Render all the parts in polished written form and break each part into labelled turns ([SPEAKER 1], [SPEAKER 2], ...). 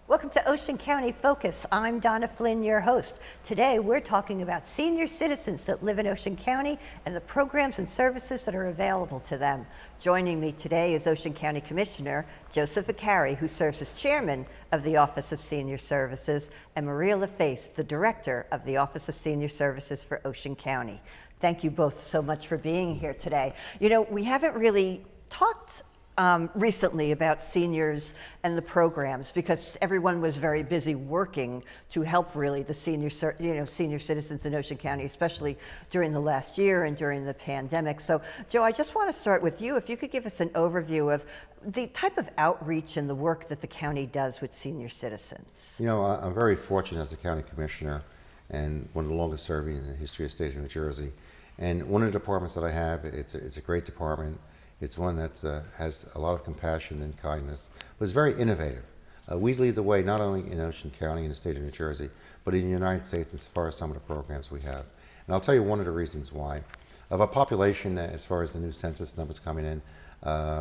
[SPEAKER 1] Welcome to Ocean County Focus. I'm Donna Flynn, your host. Today we're talking about senior citizens that live in Ocean County and the programs and services that are available to them. Joining me today is Ocean County Commissioner Joseph Vicari, who serves as chairman of the Office of Senior Services, and Maria LaFace, the director of the Office of Senior Services for Ocean County. Thank you both so much for being here today. You know, we haven't really talked recently about seniors and the programs because everyone was very busy working to help really the senior citizens in Ocean County, especially during the last year and during the pandemic. So, Joe, I just want to start with you. If you could give us an overview of the type of outreach and the work that the county does with senior citizens.
[SPEAKER 2] You know, I'm very fortunate as the county commissioner and one of the longest serving in the history of the state of New Jersey. And one of the departments that I have, it's a great department. It's one that has a lot of compassion and kindness, but it's very innovative. We lead the way not only in Ocean County and the state of New Jersey, but in the United States as far as some of the programs we have. And I'll tell you one of the reasons why. Of our population, as far as the new census numbers coming in,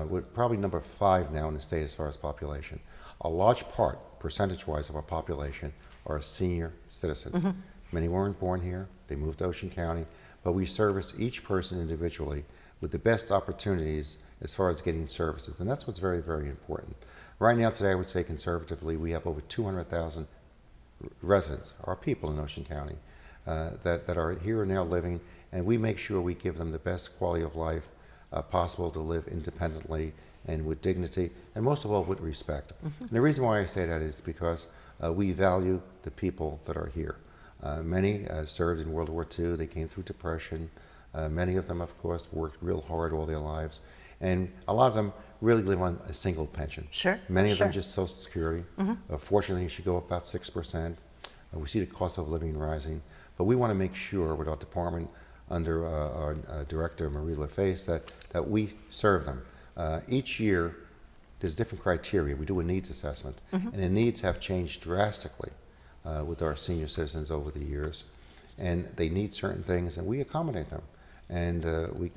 [SPEAKER 2] we're probably number 5 now in the state as far as population. A large part, percentage-wise, of our population are senior citizens. Mm-hmm. Many weren't born here, they moved to Ocean County, but we service each person individually with the best opportunities as far as getting services. And that's what's very, very important. Right now, today, I would say conservatively, we have over 200,000 residents, our people in Ocean County, that are here and now living, and we make sure we give them the best quality of life possible to live independently and with dignity, and most of all, with respect. Mm-hmm. And the reason why I say that is because we value the people that are here. Many served in World War II, they came through Depression. Many of them, of course, worked real hard all their lives. And a lot of them really live on a single pension.
[SPEAKER 1] Sure.
[SPEAKER 2] Many of them just Social Security. Mm-hmm. Fortunately, it should go up about 6%. We see the cost of living rising. But we want to make sure with our department under our director, Maria LaFace, that we serve them. Each year, there's different criteria. We do a needs assessment. Mm-hmm. And the needs have changed drastically with our senior citizens over the years. And they need certain things, and we accommodate them. And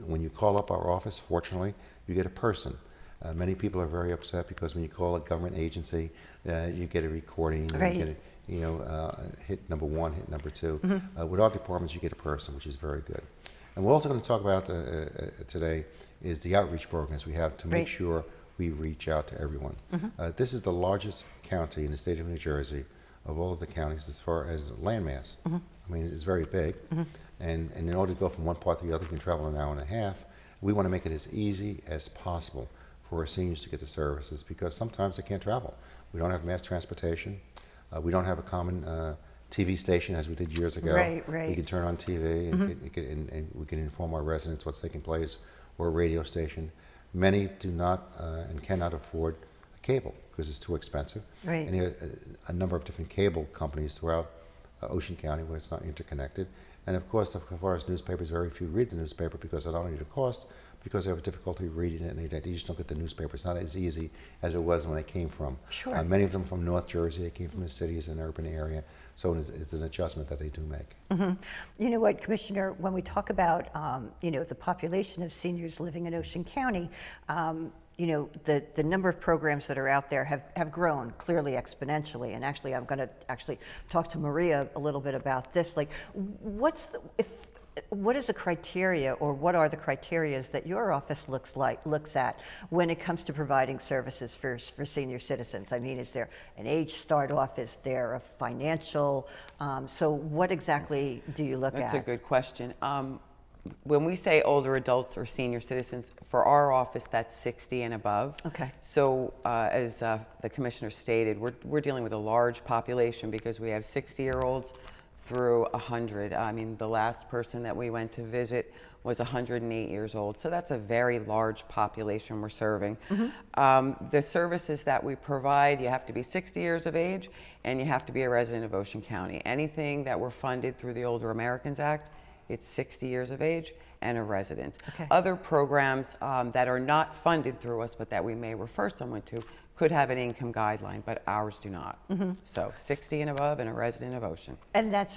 [SPEAKER 2] when you call up our office, fortunately, you get a person. Many people are very upset because when you call a government agency, you get a recording, right. You get hit number 1, hit number 2. Mm-hmm. With our departments, you get a person, which is very good. And we're also going to talk about today is the outreach programs we have to make sure we reach out to everyone. Mm-hmm. This is the largest county in the state of New Jersey of all of the counties as far as landmass. Mm-hmm. I mean, it's very big, mm-hmm. and in order to go from one part to the other, you can travel an hour and a half. We want to make it as easy as possible for our seniors to get the services because sometimes they can't travel. We don't have mass transportation. We don't have a common TV station as we did years ago.
[SPEAKER 1] Right.
[SPEAKER 2] We can turn on TV and, and we can inform our residents what's taking place, or a radio station. Many do not and cannot afford cable because it's too expensive.
[SPEAKER 1] Right.
[SPEAKER 2] And there are a number of different cable companies throughout Ocean County where it's not interconnected. And of course, as far as newspapers, very few read the newspaper because not only the cost, because they have difficulty reading it and they just don't get the newspaper. It's not as easy as it was when they came from.
[SPEAKER 1] Sure.
[SPEAKER 2] Many of them from North Jersey, they came from the cities and urban area. So it's an adjustment that they do make.
[SPEAKER 1] Mm-hmm. You know what, Commissioner, when we talk about the population of seniors living in Ocean County, the number of programs that are out there have grown clearly exponentially. And actually, I'm going to talk to Maria a little bit about this. Like, what is the criteria, or what are the criterias that your office looks at when it comes to providing services for senior citizens? I mean, is there an age start off? Is there a financial? So what exactly do you look at?
[SPEAKER 3] That's a good question. When we say older adults or senior citizens, for our office, that's 60 and above.
[SPEAKER 1] Okay.
[SPEAKER 3] So as the commissioner stated, we're dealing with a large population because we have 60-year-olds, through 100. I mean, the last person that we went to visit was 108 years old. So that's a very large population we're serving. The services that we provide, you have to be 60 years of age and you have to be a resident of Ocean County. Anything that we're funded through the Older Americans Act, it's 60 years of age and a resident.
[SPEAKER 1] Okay.
[SPEAKER 3] Other programs that are not funded through us but that we may refer someone to could have an income guideline, but ours do not. So 60 and above and a resident of Ocean.
[SPEAKER 1] And that's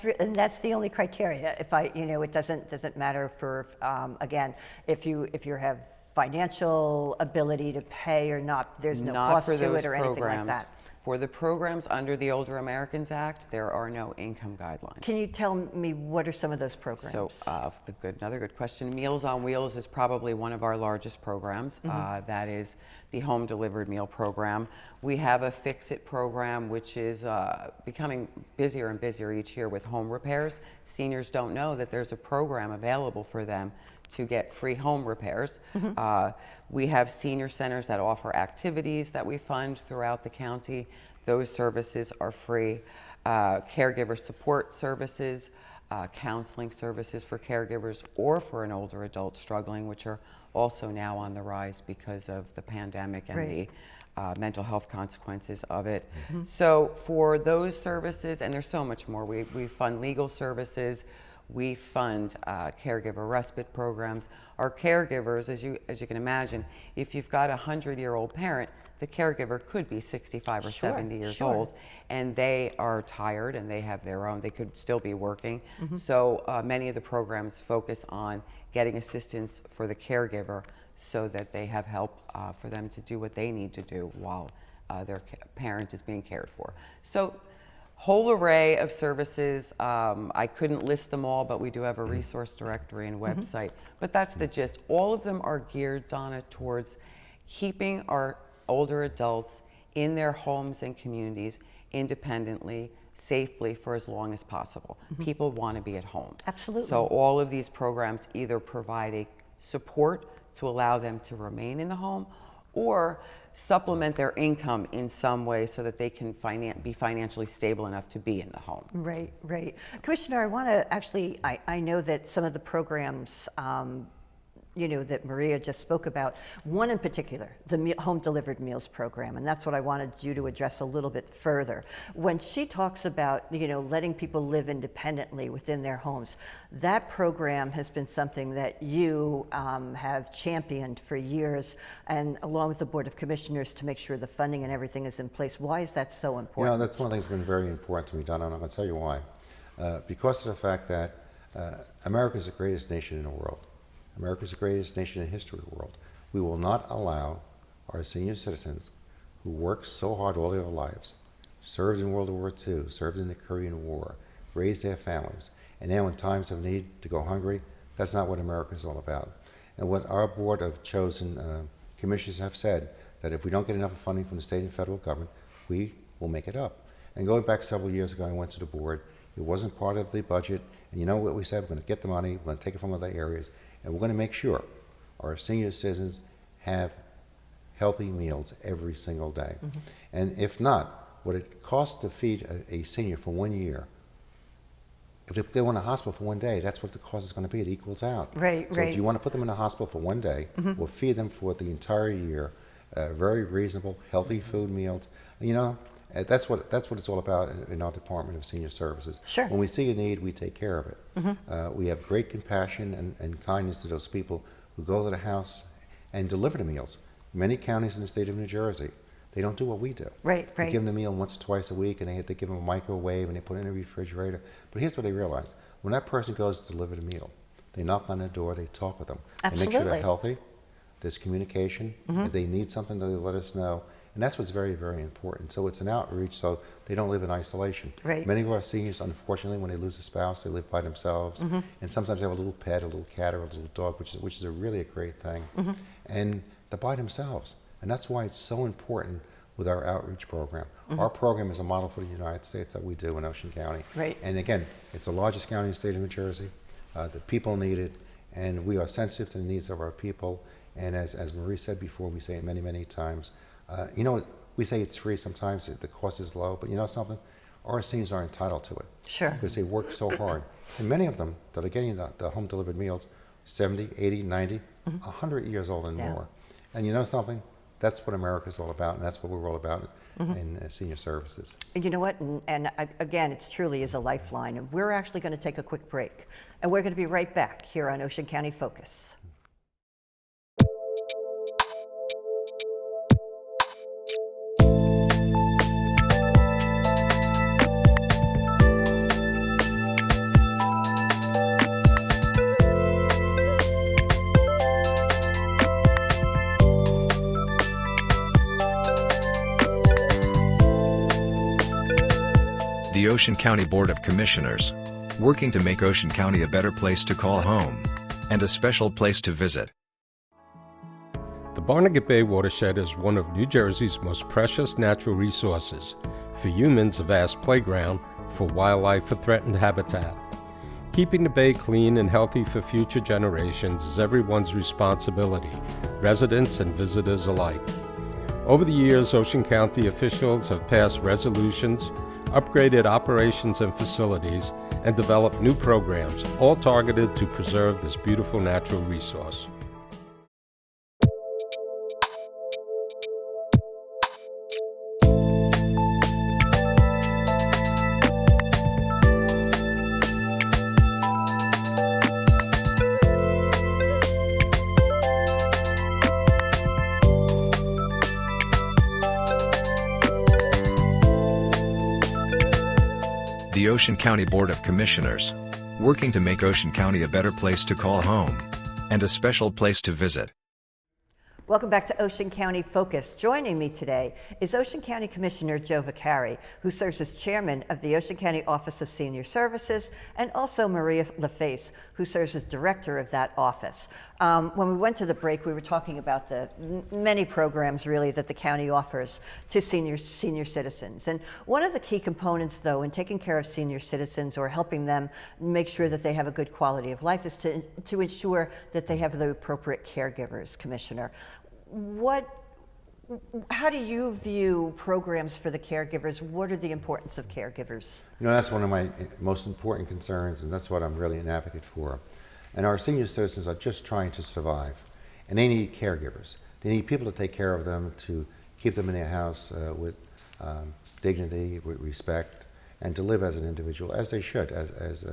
[SPEAKER 1] the only criteria. If it doesn't matter for again, if you have financial ability to pay or not. There's no
[SPEAKER 3] Not
[SPEAKER 1] cost
[SPEAKER 3] for
[SPEAKER 1] to
[SPEAKER 3] those
[SPEAKER 1] it or anything like
[SPEAKER 3] programs.
[SPEAKER 1] that.
[SPEAKER 3] For the programs under the Older Americans Act, there are no income guidelines.
[SPEAKER 1] Can you tell me what are some of those programs?
[SPEAKER 3] So another good question. Meals on Wheels is probably one of our largest programs. That is the home delivered meal program. We have a Fix It program, which is becoming busier and busier each year with home repairs. Seniors don't know that there's a program available for them to get free home repairs. We have senior centers that offer activities that we fund throughout the county. Those services are free. Caregiver support services, counseling services for caregivers or for an older adult struggling, which are also now on the rise because of the pandemic and the mental health consequences of it. So for those services, and there's so much more, we fund legal services. We fund caregiver respite programs. Our caregivers, as you can imagine, if you've got a 100-year-old parent, the caregiver could be 65 or 70 years old, and they are tired and they have their own, they could still be working. So many of the programs focus on getting assistance for the caregiver so that they have help for them to do what they need to do while their parent is being cared for. So whole array of services. I couldn't list them all, but we do have a resource directory and website. But that's the gist. All of them are geared, Donna, towards keeping our older adults in their homes and communities independently, safely for as long as possible. People want to be at home.
[SPEAKER 1] Absolutely.
[SPEAKER 3] So all of these programs either provide a support to allow them to remain in the home or supplement their income in some way so that they can be financially stable enough to be in the home.
[SPEAKER 1] Right, right. Commissioner, I want to actually, I know that some of the programs that Maria just spoke about, one in particular, the home delivered meals program, and that's what I wanted you to address a little bit further. When she talks about, letting people live independently within their homes, that program has been something that you have championed for years, and along with the Board of Commissioners to make sure the funding and everything is in place. Why is that so important?
[SPEAKER 2] That's one of the things that's been very important to me, Donna, and I'm going to tell you why. Because of the fact that America is the greatest nation in the world. America is the greatest nation in history of the world. We will not allow our senior citizens who worked so hard all their lives, served in World War II, served in the Korean War, raised their families, and now in times of need to go hungry. That's not what America is all about. And what our board of chosen commissioners have said, that if we don't get enough funding from the state and federal government, we will make it up. And going back several years ago, I went to the board. It wasn't part of the budget. And you know what we said? We're going to get the money. We're going to take it from other areas. And we're going to make sure our senior citizens have healthy meals every single day. And if not, what it costs to feed a senior for 1 year, if they go in a hospital for 1 day, that's what the cost is going to be. It equals out.
[SPEAKER 1] Right,
[SPEAKER 2] so
[SPEAKER 1] right.
[SPEAKER 2] if you want to put them in a hospital for 1 day, we'll feed them for the entire year, very reasonable, healthy food meals. That's what it's all about in our Department of Senior Services.
[SPEAKER 1] Sure.
[SPEAKER 2] When we see a need, we take care of it. We have great compassion and kindness to those people who go to the house and deliver the meals. Many counties in the state of New Jersey, they don't do what we do.
[SPEAKER 1] Right,
[SPEAKER 2] They
[SPEAKER 1] right.
[SPEAKER 2] give them the meal once or twice a week, and they give them a microwave, and they put it in a refrigerator. But here's what they realize. When that person goes to deliver the meal, they knock on the door, they talk with them. They make sure
[SPEAKER 1] Absolutely.
[SPEAKER 2] they're healthy, there's communication. If they need something, they let us know. And that's what's very, very important. So it's an outreach so they don't live in isolation.
[SPEAKER 1] Right.
[SPEAKER 2] Many of our seniors, unfortunately, when they lose a spouse, they live by themselves. And sometimes they have a little pet, a little cat, or a little dog, which is really a great thing. And they're by themselves. And that's why it's so important with our outreach program. Our program is a model for the United States that we do in Ocean County.
[SPEAKER 1] Right.
[SPEAKER 2] And again, it's the largest county in the state of New Jersey. The people need it, and we are sensitive to the needs of our people. And as Marie said before, we say it many, many times, we say it's free sometimes, the cost is low, but you know something? our seniors are entitled to it.
[SPEAKER 1] Sure.
[SPEAKER 2] Because they work so hard. And many of them that are getting the home delivered meals, 70, 80, 90, 100 years old and more. And you know something? That's what America's all about, and that's what we're all about in senior services.
[SPEAKER 1] And you know what? Again, it truly is a lifeline. And we're actually going to take a quick break. And we're going to be right back here on Ocean County Focus.
[SPEAKER 4] The Ocean County Board of Commissioners, working to make Ocean County a better place to call home and a special place to visit.
[SPEAKER 5] The Barnegat Bay watershed is one of New Jersey's most precious natural resources. For humans, a vast playground. For wildlife, a threatened habitat. Keeping the bay clean and healthy for future generations is everyone's responsibility, residents and visitors alike. Over the years, Ocean County officials have passed resolutions, upgraded operations and facilities, and developed new programs, all targeted to preserve this beautiful natural resource.
[SPEAKER 4] The Ocean County Board of Commissioners, working to make Ocean County a better place to call home and a special place to visit.
[SPEAKER 1] Welcome back to Ocean County Focus. Joining me today is Ocean County Commissioner Joe Vicari, who serves as chairman of the Ocean County Office of Senior Services, and also Maria LaFace, who serves as director of that office. When we went to the break, we were talking about the many programs really that the county offers to senior citizens. And one of the key components, though, in taking care of senior citizens or helping them make sure that they have a good quality of life is to ensure that they have the appropriate caregivers, Commissioner. How do you view programs for the caregivers? What are the importance of caregivers?
[SPEAKER 2] You know, that's one of my most important concerns, and that's what I'm really an advocate for. And our senior citizens are just trying to survive, and they need caregivers. They need people to take care of them, to keep them in their house with dignity, with respect, and to live as an individual, as they should, as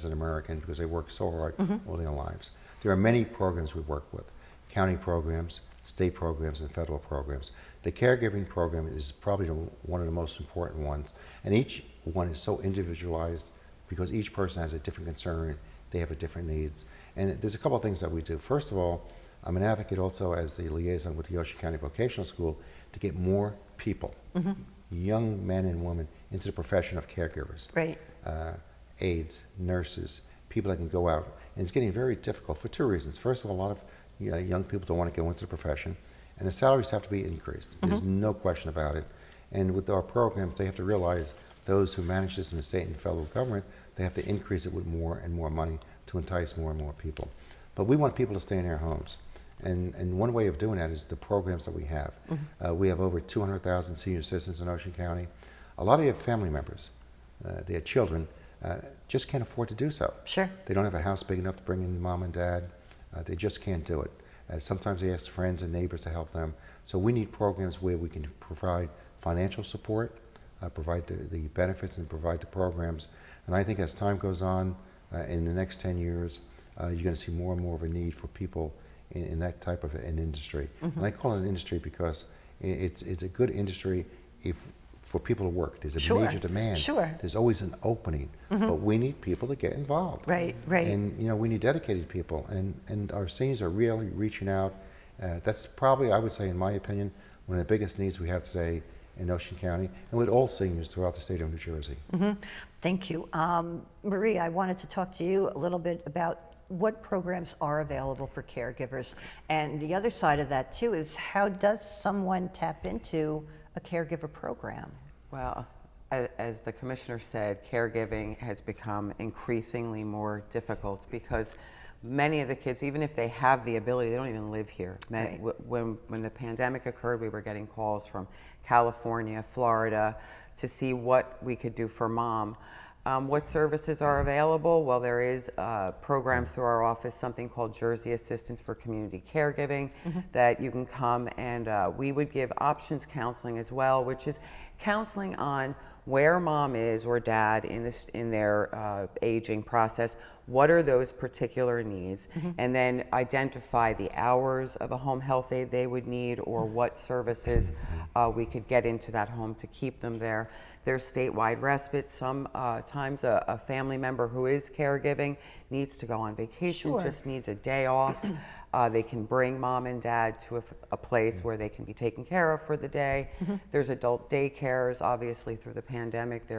[SPEAKER 2] an American, because they work so hard all their lives. There are many programs we work with, county programs, state programs, and federal programs. The caregiving program is probably one of the most important ones, and each one is so individualized because each person has a different concern, they have a different needs. And there's a couple of things that we do. First of all, I'm an advocate also as the liaison with the Ocean County Vocational School to get more people, young men and women, into the profession of caregivers.
[SPEAKER 1] Right.
[SPEAKER 2] Aides, nurses, people that can go out. And it's getting very difficult for two reasons. First of all, a lot of young people don't want to go into the profession, and the salaries have to be increased. There's no question about it. And with our programs, they have to realize those who manage this in the state and federal government, they have to increase it with more and more money to entice more and more people. But we want people to stay in their homes. And one way of doing that is the programs that we have. We have over 200,000 senior citizens in Ocean County. A lot of their family members, their children, just can't afford to do so.
[SPEAKER 1] Sure.
[SPEAKER 2] They don't have a house big enough to bring in mom and dad. They just can't do it. Sometimes they ask friends and neighbors to help them. So we need programs where we can provide financial support, provide the benefits, and provide the programs. And I think as time goes on, in the next 10 years, you're going to see more and more of a need for people in that type of an industry. And I call it an industry because it's a good industry for people to work. There's a major demand.
[SPEAKER 1] Sure.
[SPEAKER 2] There's always an opening, but we need people to get involved.
[SPEAKER 1] Right, right.
[SPEAKER 2] And we need dedicated people, and our seniors are really reaching out. That's probably, I would say, in my opinion, one of the biggest needs we have today in Ocean County, and with all seniors throughout the state of New Jersey.
[SPEAKER 1] Thank you. Maria, I wanted to talk to you a little bit about what programs are available for caregivers. And the other side of that, too, is how does someone tap into a caregiver program?
[SPEAKER 3] Well, as the commissioner said, caregiving has become increasingly more difficult because Many of the kids, even if they have the ability, they don't even live here.
[SPEAKER 1] Right.
[SPEAKER 3] When the pandemic occurred, we were getting calls from California, Florida, to see what we could do for mom. What services are available? Well, there is programs through our office, something called Jersey Assistance for Community Caregiving, that you can come, and we would give options counseling as well, which is counseling on where mom is or dad in their aging process. What are those particular needs? And then identify the hours of a home health aide they would need, or what services we could get into that home to keep them there. There's statewide respite. Sometimes a family member who is caregiving needs to go on vacation,
[SPEAKER 1] Sure.
[SPEAKER 3] just needs a day off. They can bring mom and dad to a place where they can be taken care of for the day. There's adult daycares. Obviously, through the pandemic,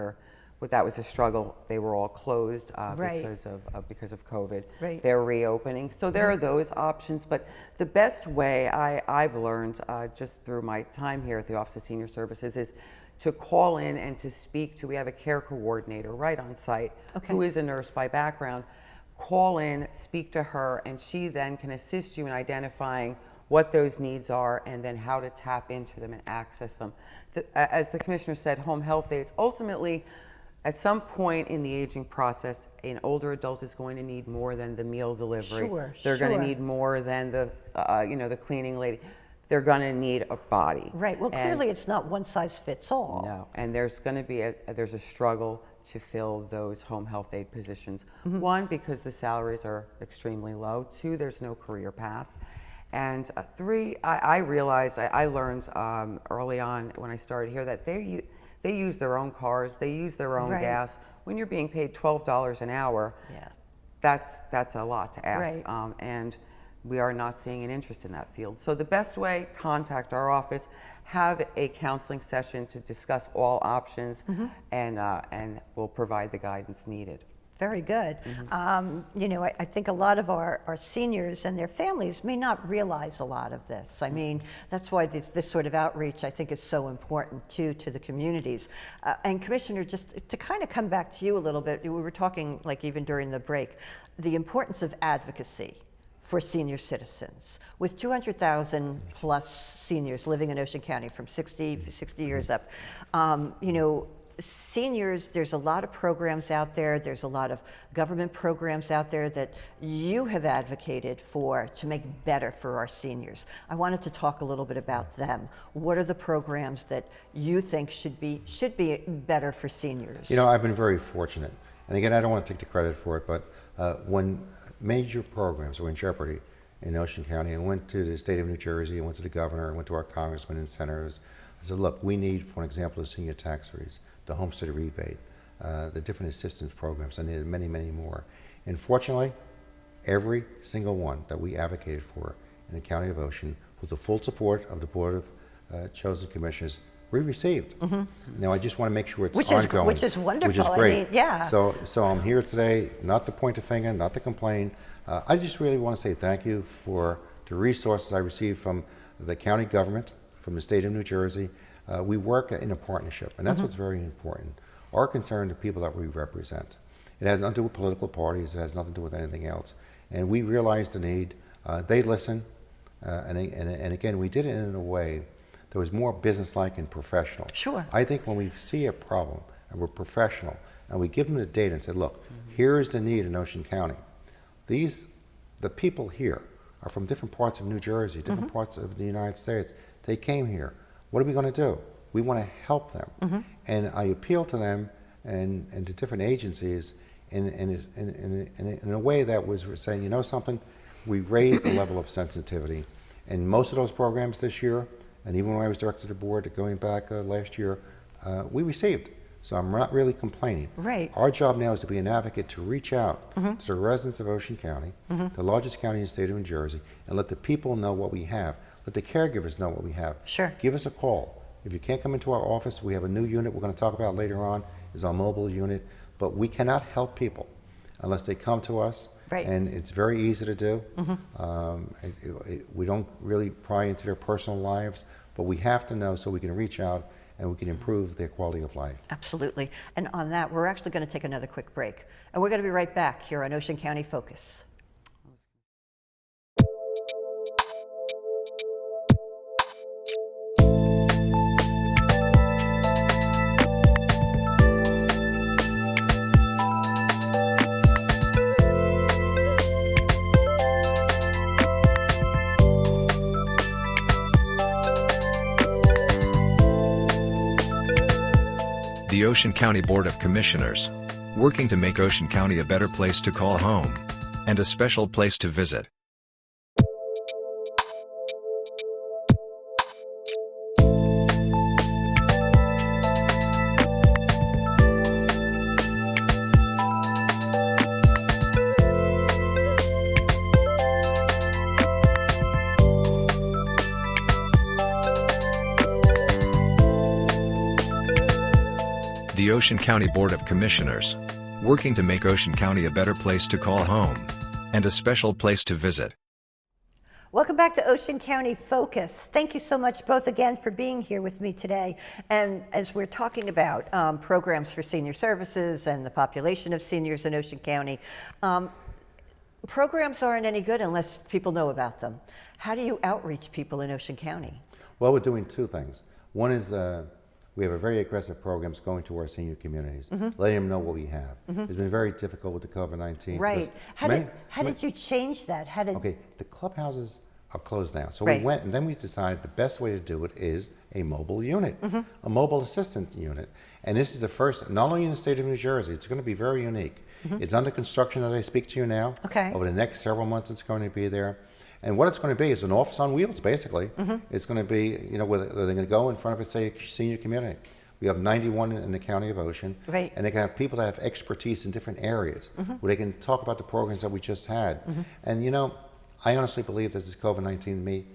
[SPEAKER 3] that was a struggle. They were all closed
[SPEAKER 1] Right.
[SPEAKER 3] because of COVID.
[SPEAKER 1] Right.
[SPEAKER 3] They're reopening. So there are those options. But the best way I've learned just through my time here at the Office of Senior Services is to call in and to speak to. We have a care coordinator right on site who is a nurse by background. Call in, speak to her, and she then can assist you in identifying what those needs are and then how to tap into them and access them. As the commissioner said, home health aides, ultimately, at some point in the aging process, an older adult is going to need more than the meal delivery.
[SPEAKER 1] Sure,
[SPEAKER 3] They're going
[SPEAKER 1] sure.
[SPEAKER 3] to need more than the cleaning lady. They're going to need a body.
[SPEAKER 1] Right. Well,
[SPEAKER 3] And-
[SPEAKER 1] clearly it's not one size fits all.
[SPEAKER 3] no, and there's going to be there's a struggle to fill those home health aide positions. One, because the salaries are extremely low. Two, there's no career path. And three, I realized, I learned early on when I started here that they use their own cars, they use their own
[SPEAKER 1] Right.
[SPEAKER 3] gas. When you're being paid $12 an hour,
[SPEAKER 1] Yeah.
[SPEAKER 3] that's a lot to ask.
[SPEAKER 1] Right.
[SPEAKER 3] And we are not seeing an interest in that field. So the best way, contact our office, have a counseling session to discuss all options, and we'll provide the guidance needed.
[SPEAKER 1] Very good. I think a lot of our seniors and their families may not realize a lot of this. I mean, that's why this sort of outreach, I think, is so important, too, to the communities. And Commissioner, just to kind of come back to you a little bit, we were talking, like even during the break, the importance of advocacy for senior citizens. With 200,000 plus seniors living in Ocean County from 60 years up, seniors, there's a lot of programs out there, there's a lot of government programs out there that you have advocated for to make better for our seniors. I wanted to talk a little bit about them. What are the programs that you think should be better for seniors?
[SPEAKER 2] I've been very fortunate. And again, I don't want to take the credit for it, but when major programs were in jeopardy in Ocean County, I went to the state of New Jersey, I went to the governor, I went to our congressmen and senators. I said, look, we need, for example, the senior tax freeze, the homestead rebate, the different assistance programs, and there's many, many more. And fortunately, every single one that we advocated for in the County of Ocean, with the full support of the Board of Chosen Commissioners, we received. Now, I just want to make sure it's ongoing.
[SPEAKER 1] Which is wonderful.
[SPEAKER 2] Which is great.
[SPEAKER 1] I mean, yeah.
[SPEAKER 2] So I'm here today, not to point a finger, not to complain. I just really want to say thank you for the resources I received from the county government, from the state of New Jersey. We work in a partnership, and that's what's very important. Our concern to people that we represent. It has nothing to do with political parties. It has nothing to do with anything else. And we realize the need. They listen. And again, we did it in a way that was more businesslike and professional.
[SPEAKER 1] Sure.
[SPEAKER 2] I think when we see a problem and we're professional and we give them the data and say, look, here is the need in Ocean County. The people here are from different parts of New Jersey, different parts of the United States. They came here. What are we going to do? We want to help them. And I appeal to them and to different agencies in a way that was saying, you know something, we raised the level of sensitivity. And most of those programs this year, and even when I was director of the board going back last year, we received. So I'm not really complaining.
[SPEAKER 1] Right.
[SPEAKER 2] Our job now is to be an advocate, to reach out to the residents of Ocean County, the largest county in the state of New Jersey, and let the people know what we have. Let the caregivers know what we have.
[SPEAKER 1] Sure.
[SPEAKER 2] Give us a call. If you can't come into our office, we have a new unit we're going to talk about later on, is our mobile unit. But we cannot help people unless they come to us.
[SPEAKER 1] Right.
[SPEAKER 2] And it's very easy to do. We don't really pry into their personal lives, but we have to know so we can reach out and we can improve their quality of life.
[SPEAKER 1] Absolutely. And on that, we're actually going to take another quick break. And we're going to be right back here on Ocean County Focus.
[SPEAKER 4] The Ocean County Board of Commissioners, working to make Ocean County a better place to call home and a special place to visit. The Ocean County Board of Commissioners, working to make Ocean County a better place to call home and a special place to visit.
[SPEAKER 1] Welcome back to Ocean County Focus. Thank you so much both again for being here with me today. And as we're talking about programs for senior services and the population of seniors in Ocean County, programs aren't any good unless people know about them. How do you outreach people in Ocean County?
[SPEAKER 2] Well, we're doing two things. One is we have a very aggressive programs going to our senior communities, letting them know what we have. It's been very difficult with the COVID-19.
[SPEAKER 1] Right. How did you change that?
[SPEAKER 2] Okay, the clubhouses are closed now. So
[SPEAKER 1] Right.
[SPEAKER 2] we went and then we decided the best way to do it is a mobile unit, a mobile assistance unit. And this is the first, not only in the state of New Jersey, it's going to be very unique. It's under construction as I speak to you now.
[SPEAKER 1] Okay.
[SPEAKER 2] Over the next several months it's going to be there. And what it's going to be is an office on wheels, basically. It's going to be, you know, where they're going to go in front of, say, a senior community. We have 91 in the county of Ocean.
[SPEAKER 1] Right.
[SPEAKER 2] And they can have people that have expertise in different areas where they can talk about the programs that we just had. And, you know, I honestly believe that this COVID-19 may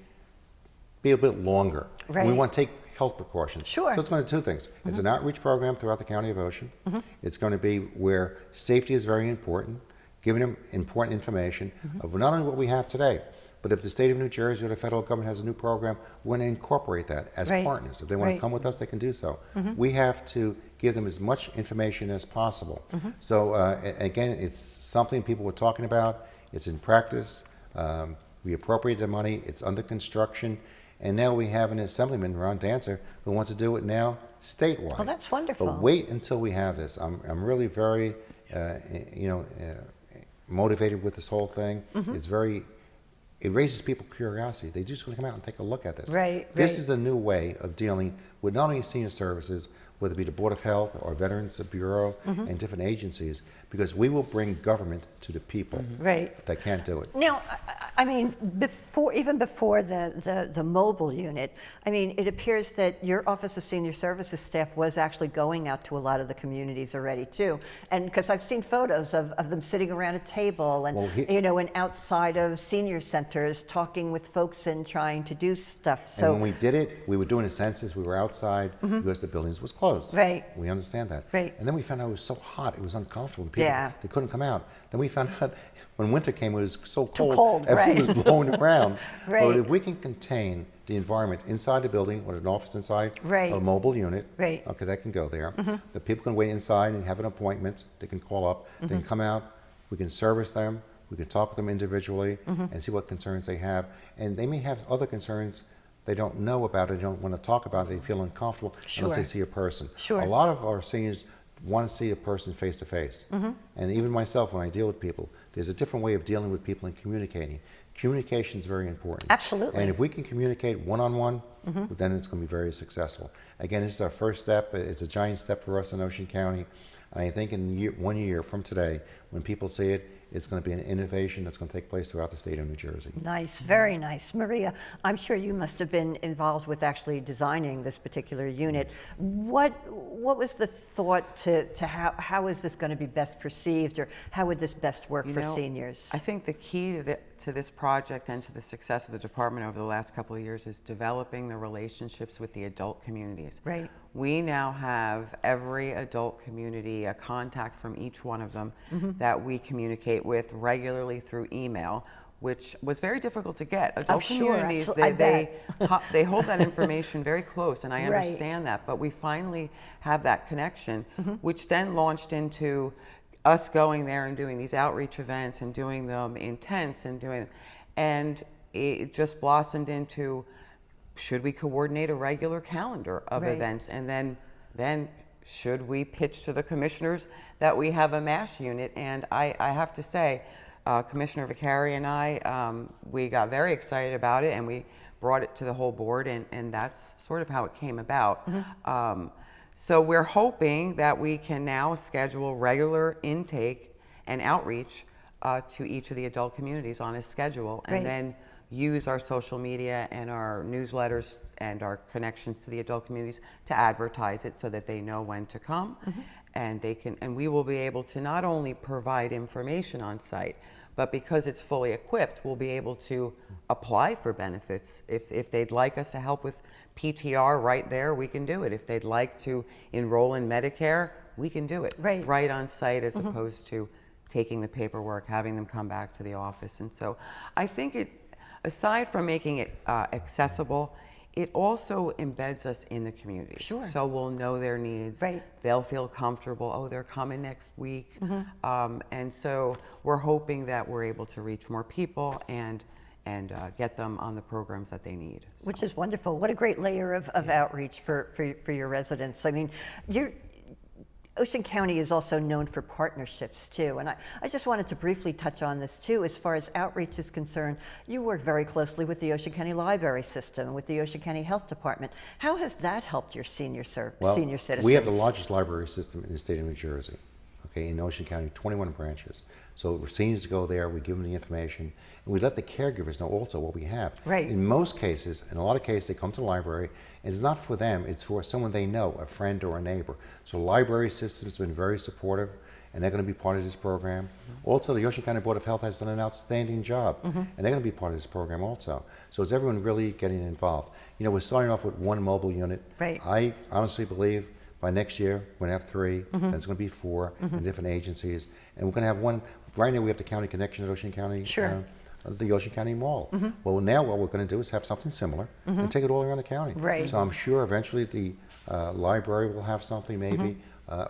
[SPEAKER 2] be a bit longer.
[SPEAKER 1] Right.
[SPEAKER 2] We want to take health precautions.
[SPEAKER 1] Sure.
[SPEAKER 2] So it's going to do two things. It's an outreach program throughout the county of Ocean. It's going to be where safety is very important, giving them important information of not only what we have today, but if the state of New Jersey or the federal government has a new program, we're going to incorporate that as
[SPEAKER 1] Right.
[SPEAKER 2] partners. If they want
[SPEAKER 1] Right.
[SPEAKER 2] to come with us, they can do so. We have to give them as much information as possible. So again, it's something people were talking about. It's in practice. We appropriate the money. It's under construction. And now we have an assemblyman, Ron Dancer, who wants to do it now statewide.
[SPEAKER 1] Oh, that's wonderful.
[SPEAKER 2] But wait until we have this. I'm really very, motivated with this whole thing. It's very, it raises people's curiosity. They just want to come out and take a look at this.
[SPEAKER 1] Right,
[SPEAKER 2] This
[SPEAKER 1] right.
[SPEAKER 2] is a new way of dealing with not only senior services, whether it be the Board of Health or Veterans Bureau and different agencies, because we will bring government to the people
[SPEAKER 1] Right.
[SPEAKER 2] that can't do it.
[SPEAKER 1] Now, I mean, even before the mobile unit, I mean, it appears that your Office of Senior Services staff was actually going out to a lot of the communities already too. And because I've seen photos of them sitting around a table and,
[SPEAKER 2] Well,
[SPEAKER 1] you know, and outside of senior centers talking with folks and trying to do stuff.
[SPEAKER 2] And
[SPEAKER 1] So,
[SPEAKER 2] when we did it, we were doing a census, we were outside because the buildings was closed.
[SPEAKER 1] Right.
[SPEAKER 2] We understand that.
[SPEAKER 1] Right.
[SPEAKER 2] And then we found out it was so hot, it was uncomfortable. People,
[SPEAKER 1] Yeah.
[SPEAKER 2] they couldn't come out. Then we found out when winter came, it was so
[SPEAKER 1] Too
[SPEAKER 2] cold,
[SPEAKER 1] cold,
[SPEAKER 2] everything
[SPEAKER 1] right.
[SPEAKER 2] was blowing around.
[SPEAKER 1] Right.
[SPEAKER 2] But if we can contain the environment inside the building, with an office inside,
[SPEAKER 1] Right.
[SPEAKER 2] a mobile unit,
[SPEAKER 1] Right.
[SPEAKER 2] okay, that can go there. The people can wait inside and have an appointment. They can call up, they can come out, we can service them, we can talk with them individually and see what concerns they have. And they may have other concerns they don't know about it, they don't want to talk about it, they feel uncomfortable unless they
[SPEAKER 1] Sure.
[SPEAKER 2] see a person.
[SPEAKER 1] Sure.
[SPEAKER 2] A lot of our seniors want to see a person face to face. And even myself, when I deal with people, there's a different way of dealing with people and communicating. Communication is very important.
[SPEAKER 1] Absolutely.
[SPEAKER 2] And if we can communicate one-on-one, then it's going to be very successful. Again, this is our first step. It's a giant step for us in Ocean County. And I think in 1 year from today, when people see it, it's going to be an innovation that's going to take place throughout the state of New Jersey.
[SPEAKER 1] nice, very nice. Maria, I'm sure you must have been involved with actually designing this particular unit. What was the thought to how is this going to be best perceived, or how would this best work for seniors?
[SPEAKER 3] I think the key to this project and to the success of the department over the last couple of years is developing the relationships with the adult communities.
[SPEAKER 1] Right.
[SPEAKER 3] We now have every adult community a contact from each one of them that we communicate with regularly through email, which was very difficult to get. Adult
[SPEAKER 1] sure,
[SPEAKER 3] communities,
[SPEAKER 1] I
[SPEAKER 3] they hold that information very close, and I
[SPEAKER 1] Right.
[SPEAKER 3] understand that, but we finally have that connection, which then launched into us going there and doing these outreach events and doing them in tents and it just blossomed into, should we coordinate a regular calendar of
[SPEAKER 1] Right.
[SPEAKER 3] events, and then should we pitch to the commissioners that we have a MASH unit? And I have to say, Commissioner Vicari and I, we got very excited about it, and we brought it to the whole board, and that's sort of how it came about. So we're hoping that we can now schedule regular intake and outreach to each of the adult communities on a schedule, and
[SPEAKER 1] Right.
[SPEAKER 3] then use our social media and our newsletters and our connections to the adult communities to advertise it so that they know when to come. And they can, and we will be able to not only provide information on site, but because it's fully equipped, we'll be able to apply for benefits. If they'd like us to help with PTR right there, we can do it. If they'd like to enroll in Medicare, we can do it
[SPEAKER 1] Right.
[SPEAKER 3] on site, as opposed to taking the paperwork, having them come back to the office. And so I think it, aside from making it accessible, it also embeds us in the community.
[SPEAKER 1] Sure.
[SPEAKER 3] So we'll know their needs.
[SPEAKER 1] Right.
[SPEAKER 3] They'll feel comfortable. Oh, they're coming next week. And so we're hoping that we're able to reach more people and get them on the programs that they need. So.
[SPEAKER 1] Which is wonderful. What a great layer of outreach for your residents. I mean, Ocean County is also known for partnerships too, and I just wanted to briefly touch on this too. As far as outreach is concerned, you work very closely with the Ocean County Library System, with the Ocean County Health Department. How has that helped your senior citizens?
[SPEAKER 2] We have the largest library system in the state of New Jersey. Okay, in Ocean County, 21 branches. So seniors go there, we give them the information, and we let the caregivers know also what we have.
[SPEAKER 1] Right.
[SPEAKER 2] In most cases, in a lot of cases, they come to the library, and it's not for them, it's for someone they know, a friend or a neighbor. So the library system has been very supportive, and they're going to be part of this program. Also, the Ocean County Board of Health has done an outstanding job, and they're going to be part of this program also. So it's everyone really getting involved. You know, we're starting off with one mobile unit.
[SPEAKER 1] Right.
[SPEAKER 2] I honestly believe by next year, we're going to have 3, then it's going to be 4 in different agencies. And we're going to have one, right now we have the county connection at Ocean County,
[SPEAKER 1] Sure.
[SPEAKER 2] The Ocean County Mall. Well, now what we're going to do is have something similar and take it all around the county.
[SPEAKER 1] Right.
[SPEAKER 2] So I'm sure eventually the library will have something maybe,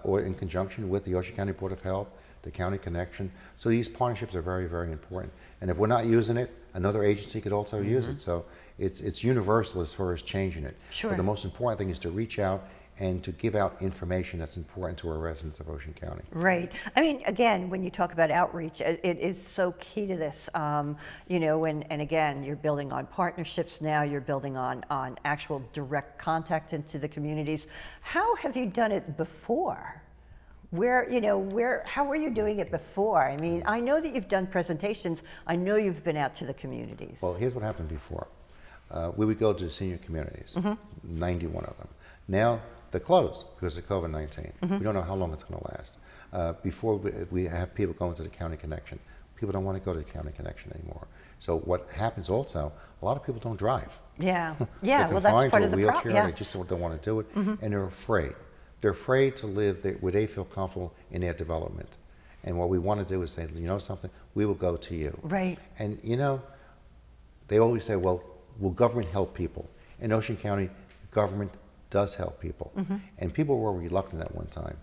[SPEAKER 2] or in conjunction with the Ocean County Board of Health, the county connection. So these partnerships are very, very important. And if we're not using it, another agency could also use it. So it's universal as far as changing it.
[SPEAKER 1] Sure.
[SPEAKER 2] But the most important thing is to reach out and to give out information that's important to our residents of Ocean County.
[SPEAKER 1] Right. I mean, again, when you talk about outreach, it is so key to this. You know, and again, you're building on partnerships now. You're building on actual direct contact into the communities. How have you done it before? How were you doing it before? I mean, I know that you've done presentations. I know you've been out to the communities.
[SPEAKER 2] Well, here's what happened before. We would go to the senior communities, 91 of them. Now, they're closed because of COVID-19. We don't know how long it's going to last. Before we have people going to the county connection. People don't want to go to the county connection anymore. So what happens also, a lot of people don't drive.
[SPEAKER 1] Yeah,
[SPEAKER 2] They're
[SPEAKER 1] well, that's
[SPEAKER 2] confined
[SPEAKER 1] part
[SPEAKER 2] to
[SPEAKER 1] of
[SPEAKER 2] a
[SPEAKER 1] the
[SPEAKER 2] wheelchair,
[SPEAKER 1] problem.
[SPEAKER 2] they just don't want to do it, and they're afraid. They're afraid to live where they feel comfortable in their development. And what we want to do is say, you know something, we will go to you.
[SPEAKER 1] Right.
[SPEAKER 2] And you know, they always say, well, will government help people? In Ocean County, government does help people. And people were reluctant at one time.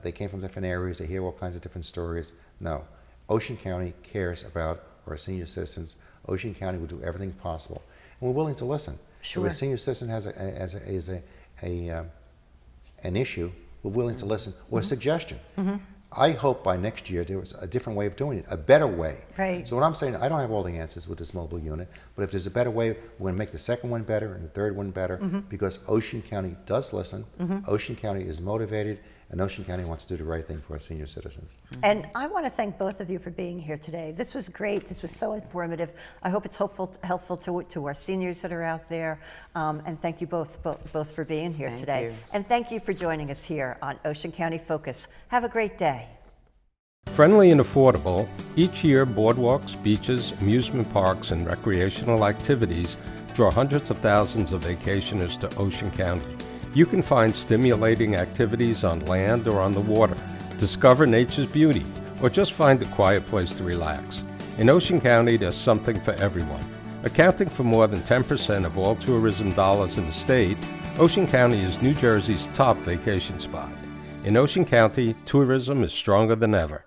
[SPEAKER 2] They came from different areas, they hear all kinds of different stories. No, Ocean County cares about our senior citizens. Ocean County will do everything possible. And we're willing to listen.
[SPEAKER 1] Sure.
[SPEAKER 2] If a senior citizen has an issue, we're willing to listen, or a suggestion. I hope by next year there was a different way of doing it, a better way.
[SPEAKER 1] Right.
[SPEAKER 2] So what I'm saying, I don't have all the answers with this mobile unit, but if there's a better way, we're going to make the second one better and the third one better, because Ocean County does listen, Ocean County is motivated, and Ocean County wants to do the right thing for our senior citizens.
[SPEAKER 1] And I want to thank both of you for being here today. This was great. This was so informative. I hope it's helpful to our seniors that are out there. And thank you both for being here
[SPEAKER 3] Thank
[SPEAKER 1] today.
[SPEAKER 3] you.
[SPEAKER 1] And thank you for joining us here on Ocean County Focus. Have a great day.
[SPEAKER 5] Friendly and affordable, each year boardwalks, beaches, amusement parks, and recreational activities draw hundreds of thousands of vacationers to Ocean County. You can find stimulating activities on land or on the water, discover nature's beauty, or just find a quiet place to relax. In Ocean County, there's something for everyone. Accounting for more than 10% of all tourism dollars in the state, Ocean County is New Jersey's top vacation spot. In Ocean County, tourism is stronger than ever.